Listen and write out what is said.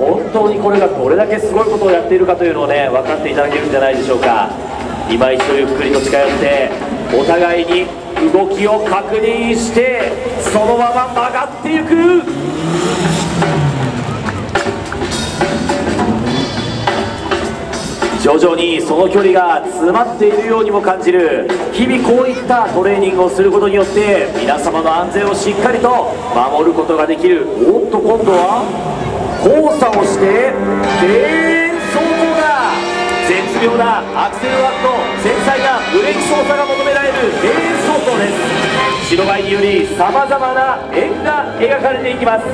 本当にこれがどれだけすごいことをやっているかというのをね、分かっていただけるんじゃないでしょうか。今一度ゆっくりと近寄ってお互いに動きを確認して、そのまま曲がっていく。徐々にその距離が詰まっているようにも感じる。日々こういったトレーニングをすることによって皆様の安全をしっかりと守ることができる。おっと、今度は交差をして敬遠走行だ。絶妙なアクセルワークと繊細なブレーキ操作が求められる敬遠走行です。白バイによりさまざまな円が描かれていきます。